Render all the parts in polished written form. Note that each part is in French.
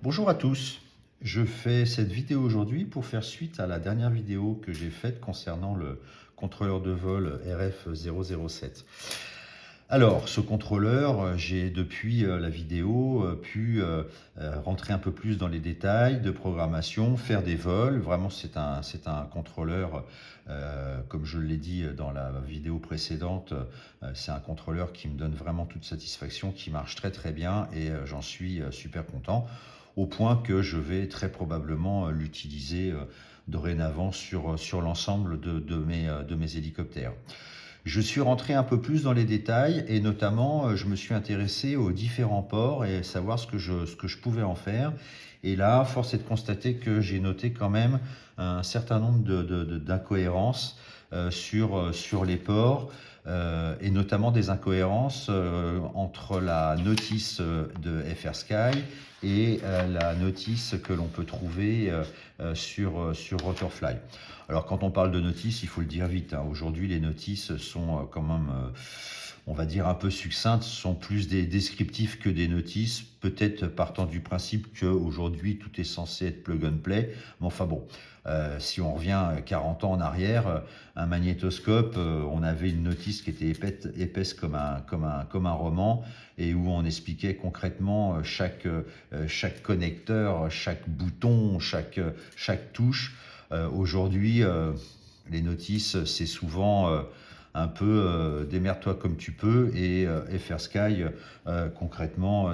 Bonjour à tous, je fais cette vidéo aujourd'hui pour faire suite à la dernière vidéo que j'ai faite concernant le contrôleur de vol RF007. Alors, ce contrôleur, j'ai depuis la vidéo pu rentrer un peu plus dans les détails de programmation, faire des vols. Vraiment, c'est un contrôleur, comme je l'ai dit dans la vidéo précédente, c'est un contrôleur qui me donne vraiment toute satisfaction, qui marche très très bien et j'en suis super content, au point que je vais très probablement l'utiliser dorénavant sur l'ensemble de mes hélicoptères. Je suis rentré un peu plus dans les détails et notamment je me suis intéressé aux différents ports et savoir ce que je pouvais en faire. Et là, force est de constater que j'ai noté quand même un certain nombre d'incohérences sur les ports et notamment des incohérences entre la notice de FrSky et la notice que l'on peut trouver sur Rotorfly. Alors quand on parle de notice, il faut le dire vite, hein. Aujourd'hui, les notices sont quand même, on va dire, un peu succinctes, sont plus des descriptifs que des notices, peut-être partant du principe qu'aujourd'hui, tout est censé être plug and play. Mais enfin bon, si on revient 40 ans en arrière, un magnétoscope, on avait une notice qui était épaisse comme un roman et où on expliquait concrètement chaque connecteur, chaque bouton, chaque touche. Aujourd'hui, les notices, c'est souvent un peu démerde-toi comme tu peux et FrSky concrètement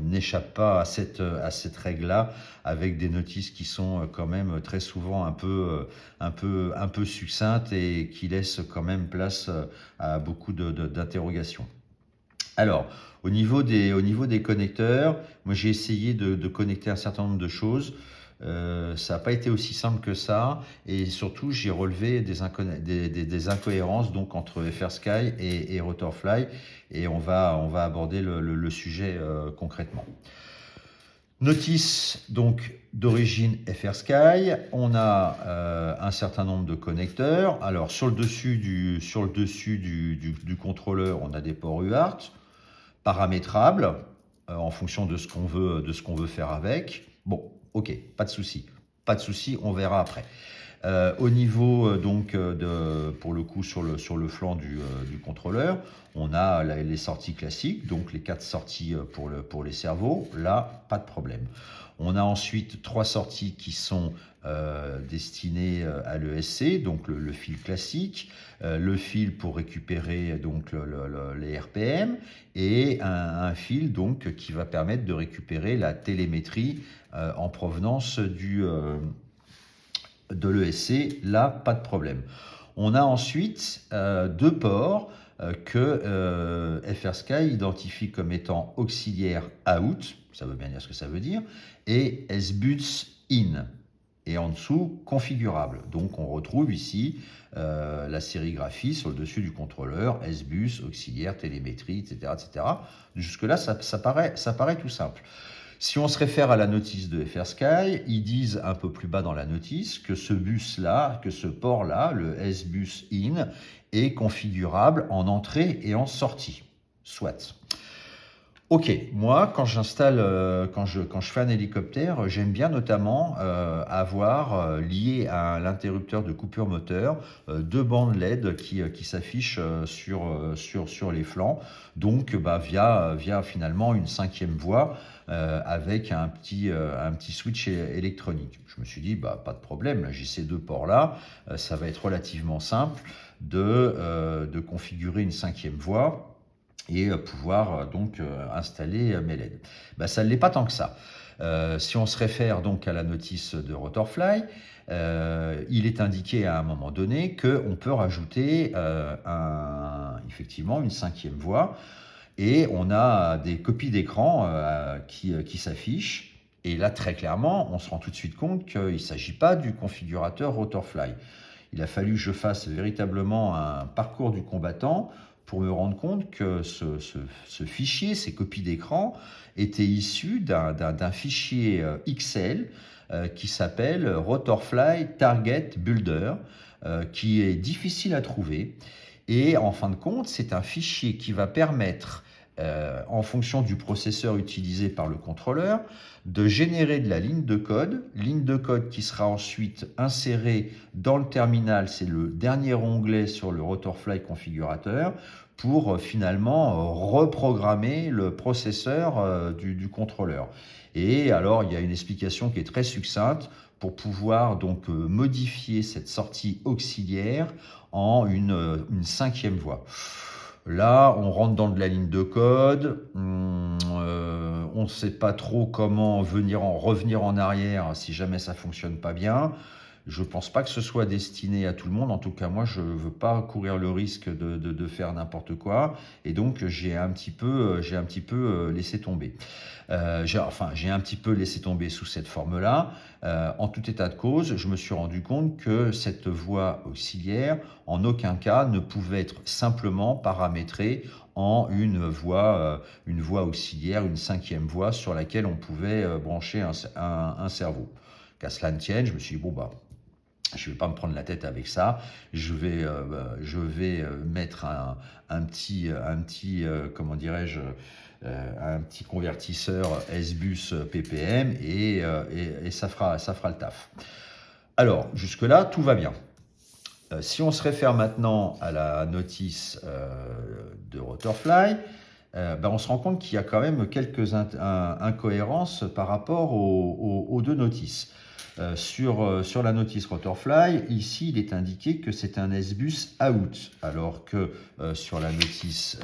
n'échappe pas à cette règle-là, avec des notices qui sont quand même très souvent un peu succinctes et qui laissent quand même place à beaucoup d'interrogations. Alors, au niveau des connecteurs, moi j'ai essayé de connecter un certain nombre de choses. Ça n'a pas été aussi simple que ça et surtout j'ai relevé des incohérences donc entre FrSky et Rotorfly et on va aborder le sujet concrètement. Notice donc d'origine FrSky, on a un certain nombre de connecteurs. Alors sur le dessus du contrôleur, on a des ports UART paramétrables en fonction de ce qu'on veut faire avec. Bon, ok, pas de souci, on verra après. Au niveau pour le coup sur le flanc du contrôleur, on a les sorties classiques, donc les 4 sorties pour les cerveaux. Là, pas de problème. On a ensuite 3 sorties qui sont destinées à l'ESC, donc le fil classique, le fil pour récupérer donc les RPM et un fil donc qui va permettre de récupérer la télémétrie en provenance de l'ESC. Là, pas de problème. On a ensuite 2 ports que FrSky identifie comme étant auxiliaire out, ça veut bien dire ce que ça veut dire, et SBUS in, et en dessous configurable. Donc on retrouve ici la sérigraphie sur le dessus du contrôleur, SBUS, auxiliaire, télémétrie, etc. etc. Jusque là, ça paraît tout simple. Si on se réfère à la notice de FrSky, ils disent un peu plus bas dans la notice que ce bus-là, que ce port-là, le SBUS in, est configurable en entrée et en sortie. Soit. Ok, moi, quand j'installe, quand je fais un hélicoptère, j'aime bien notamment avoir lié à l'interrupteur de coupure moteur 2 bandes LED qui s'affichent sur les flancs, donc via finalement une 5e voie avec un petit switch électronique. Je me suis dit, pas de problème, là j'ai ces 2 ports-là, ça va être relativement simple de configurer une 5e voie et pouvoir donc installer mes LED. Ça ne l'est pas tant que ça. Si on se réfère donc à la notice de Rotorfly, il est indiqué à un moment donné qu'on peut rajouter effectivement une 5e voie et on a des copies d'écran qui s'affichent. Et là, très clairement, on se rend tout de suite compte qu'il ne s'agit pas du configurateur Rotorfly. Il a fallu que je fasse véritablement un parcours du combattant pour me rendre compte que ce fichier, ces copies d'écran, étaient issus d'un fichier XL qui s'appelle Rotorfly Target Builder, qui est difficile à trouver. Et en fin de compte, c'est un fichier qui va permettre en fonction du processeur utilisé par le contrôleur, de générer de la ligne de code qui sera ensuite insérée dans le terminal, c'est le dernier onglet sur le Rotorfly configurateur, pour finalement reprogrammer le processeur du contrôleur. Et alors, il y a une explication qui est très succincte pour pouvoir donc modifier cette sortie auxiliaire en une cinquième voie. Là, on rentre dans de la ligne de code, on ne sait pas trop comment revenir en arrière si jamais ça ne fonctionne pas bien. Je ne pense pas que ce soit destiné à tout le monde. En tout cas, moi, je ne veux pas courir le risque de faire n'importe quoi. Et donc, j'ai un petit peu laissé tomber. J'ai un petit peu laissé tomber sous cette forme-là. En tout état de cause, je me suis rendu compte que cette voie auxiliaire, en aucun cas, ne pouvait être simplement paramétrée en une voie auxiliaire, une cinquième voie sur laquelle on pouvait brancher un cerveau. Qu'à cela ne tienne, je me suis dit, bon, bah, je ne vais pas me prendre la tête avec ça. Je vais mettre un petit comment dirais-je, un petit convertisseur S-Bus PPM et ça fera le taf. Alors, jusque-là, tout va bien. Si on se réfère maintenant à la notice de Rotorfly, on se rend compte qu'il y a quand même quelques incohérences par rapport aux deux notices. Sur la notice Rotorfly, ici, il est indiqué que c'est un S-Bus out, alors que sur la notice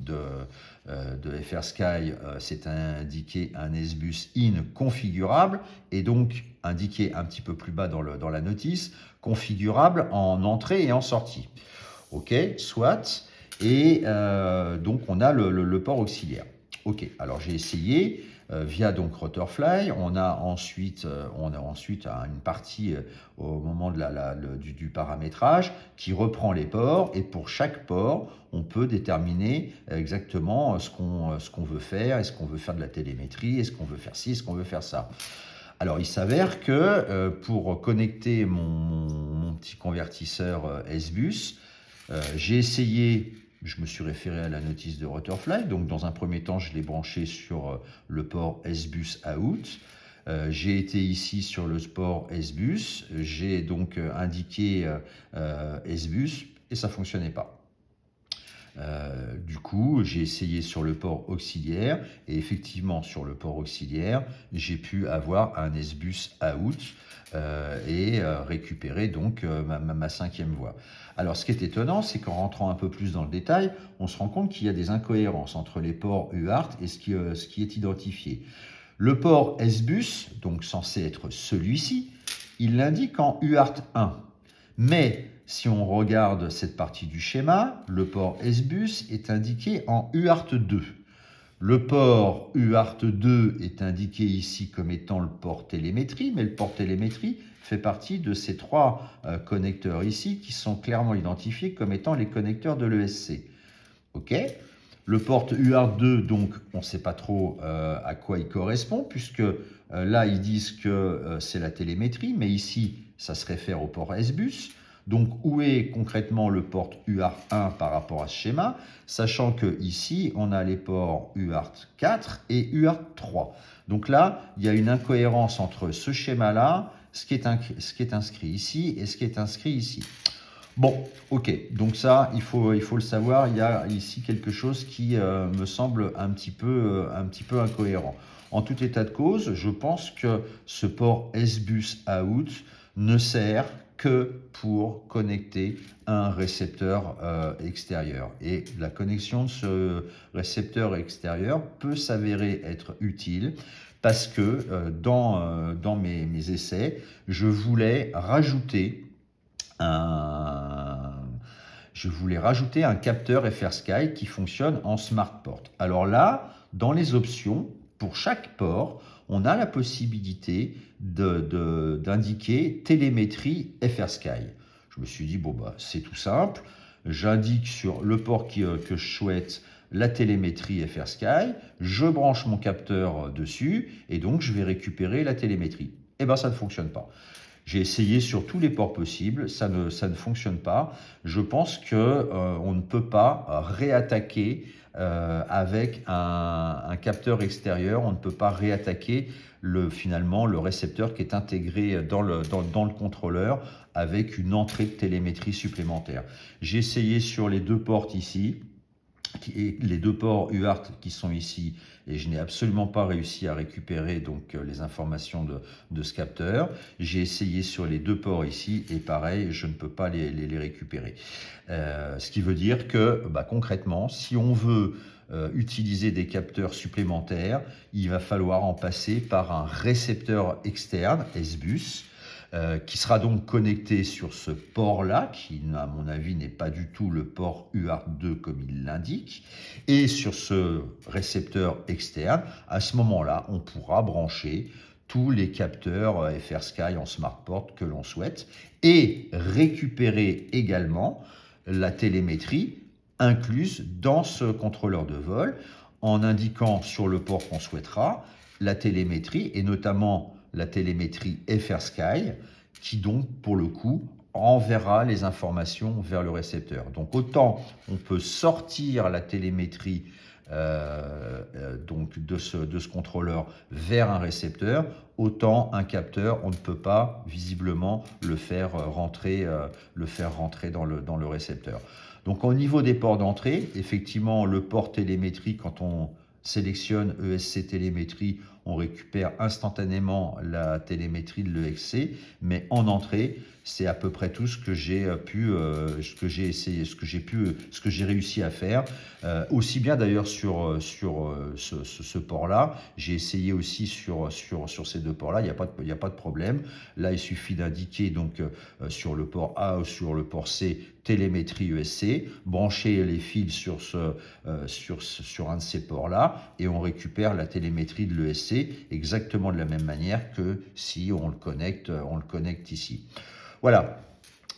de FrSky, c'est indiqué un S-Bus in configurable, et donc indiqué un petit peu plus bas dans la notice, configurable en entrée et en sortie. Ok, soit. Et donc, on a le port auxiliaire. Ok, alors j'ai essayé. Via donc Rotorfly, on a ensuite une partie au moment du paramétrage qui reprend les ports, et pour chaque port, on peut déterminer exactement ce qu'on veut faire. Est-ce qu'on veut faire de la télémétrie? Est-ce qu'on veut faire ci? Est-ce qu'on veut faire ça? Alors, il s'avère que pour connecter mon petit convertisseur S-Bus, j'ai essayé. Je me suis référé à la notice de Rotorfly. Donc, dans un premier temps, je l'ai branché sur le port S-Bus out. J'ai été ici sur le port S-Bus. J'ai donc indiqué S-Bus et ça ne fonctionnait pas. Du coup, j'ai essayé sur le port auxiliaire et effectivement, sur le port auxiliaire, j'ai pu avoir un S-Bus out et récupérer donc ma cinquième voie. Alors, ce qui est étonnant, c'est qu'en rentrant un peu plus dans le détail, on se rend compte qu'il y a des incohérences entre les ports UART et ce qui est identifié. Le port S-Bus, donc censé être celui-ci, il l'indique en UART 1. Mais si on regarde cette partie du schéma, le port S-Bus est indiqué en UART 2. Le port UART 2 est indiqué ici comme étant le port télémétrie, mais le port télémétrie fait partie de ces trois connecteurs ici qui sont clairement identifiés comme étant les connecteurs de l'ESC. Ok. Le port UART 2, donc, on ne sait pas trop à quoi il correspond, puisque là, ils disent que c'est la télémétrie, mais ici, ça se réfère au port S-Bus. Donc, où est concrètement le port UART 1 par rapport à ce schéma, sachant que ici, on a les ports UART 4 et UART 3. Donc là, il y a une incohérence entre ce schéma-là, ce qui est inscrit ici et ce qui est inscrit ici. Bon, ok, donc ça, il faut le savoir, il y a ici quelque chose qui me semble un petit peu incohérent. En tout état de cause, je pense que ce port S-Bus out ne sert que pour connecter un récepteur extérieur. Et la connexion de ce récepteur extérieur peut s'avérer être utile parce que dans mes essais, je voulais rajouter un capteur FrSky qui fonctionne en smart port. Alors là, dans les options, pour chaque port, on a la possibilité d'indiquer télémétrie FrSky. Je me suis dit, bon, bah, c'est tout simple. J'indique sur le port que je souhaite la télémétrie FrSky, je branche mon capteur dessus et donc je vais récupérer la télémétrie. Eh bien, ça ne fonctionne pas. J'ai essayé sur tous les ports possibles, ça ne fonctionne pas. Je pense qu'on ne peut pas réattaquer avec un capteur extérieur, on ne peut pas réattaquer finalement le récepteur qui est intégré dans le contrôleur avec une entrée de télémétrie supplémentaire. J'ai essayé sur les deux portes ici, les deux ports UART qui sont ici, et je n'ai absolument pas réussi à récupérer donc les informations de ce capteur. J'ai essayé sur les deux ports ici et pareil, je ne peux pas les récupérer. Ce qui veut dire que concrètement, si on veut utiliser des capteurs supplémentaires, il va falloir en passer par un récepteur externe, S-Bus, qui sera donc connecté sur ce port-là, qui à mon avis n'est pas du tout le port UART2 comme il l'indique, et sur ce récepteur externe, à ce moment-là, on pourra brancher tous les capteurs FrSky en SmartPort que l'on souhaite, et récupérer également la télémétrie incluse dans ce contrôleur de vol, en indiquant sur le port qu'on souhaitera la télémétrie, et notamment la télémétrie FrSky, qui donc, pour le coup, enverra les informations vers le récepteur. Donc, autant on peut sortir la télémétrie donc de ce contrôleur vers un récepteur, autant un capteur, on ne peut pas visiblement le faire rentrer dans le récepteur. Donc, au niveau des ports d'entrée, effectivement, le port télémétrie, quand on sélectionne ESC télémétrie, on récupère instantanément la télémétrie de l'ESC, mais en entrée, c'est à peu près tout ce que j'ai réussi à faire. Aussi bien d'ailleurs sur ce port-là, j'ai essayé aussi sur ces deux ports-là, il n'y a pas de problème. Là, il suffit d'indiquer donc sur le port A ou sur le port C, télémétrie ESC, brancher les fils sur un de ces ports-là, et on récupère la télémétrie de l'ESC exactement de la même manière que si on le connecte ici. Voilà.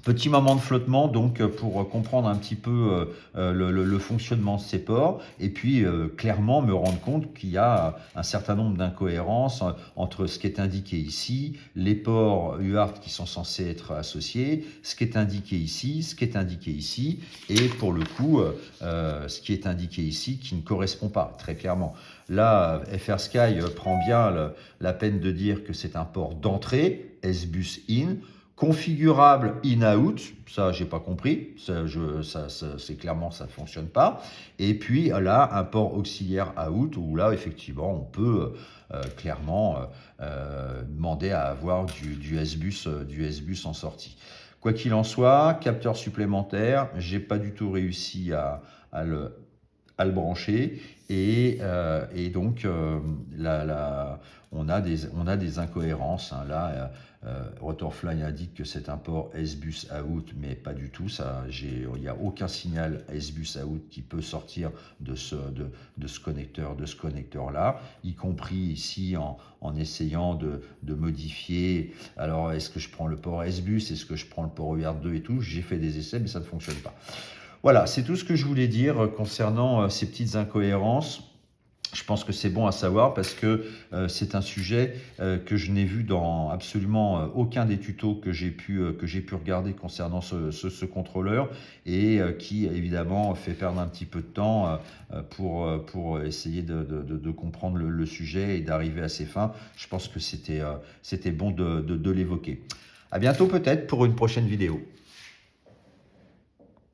Petit moment de flottement donc pour comprendre un petit peu le fonctionnement de ces ports, et puis clairement me rendre compte qu'il y a un certain nombre d'incohérences entre ce qui est indiqué ici, les ports UART qui sont censés être associés, ce qui est indiqué ici, ce qui est indiqué ici, et pour le coup ce qui est indiqué ici qui ne correspond pas très clairement. Là, FrSky prend bien la peine de dire que c'est un port d'entrée, S-Bus in, configurable in-out, ça j'ai pas compris, c'est clairement ça ne fonctionne pas. Et puis là, un port auxiliaire out, où là effectivement on peut clairement demander à avoir du S-Bus en sortie. Quoi qu'il en soit, capteur supplémentaire, j'ai pas du tout réussi à le brancher, et donc on a des incohérences hein. Là Rotorfly indique que c'est un port S-Bus out, mais pas du tout. Il n'y a aucun signal S-Bus out qui peut sortir de ce connecteur là, y compris ici en essayant de modifier. Alors est-ce que je prends le port S-Bus, est-ce que je prends le port UART2 et tout? J'ai fait des essais mais ça ne fonctionne pas. Voilà, c'est tout ce que je voulais dire concernant ces petites incohérences. Je pense que c'est bon à savoir parce que c'est un sujet que je n'ai vu dans absolument aucun des tutos que j'ai pu regarder concernant ce contrôleur, et qui évidemment fait perdre un petit peu de temps pour essayer de comprendre le sujet et d'arriver à ses fins. Je pense que c'était bon de l'évoquer. À bientôt peut-être pour une prochaine vidéo.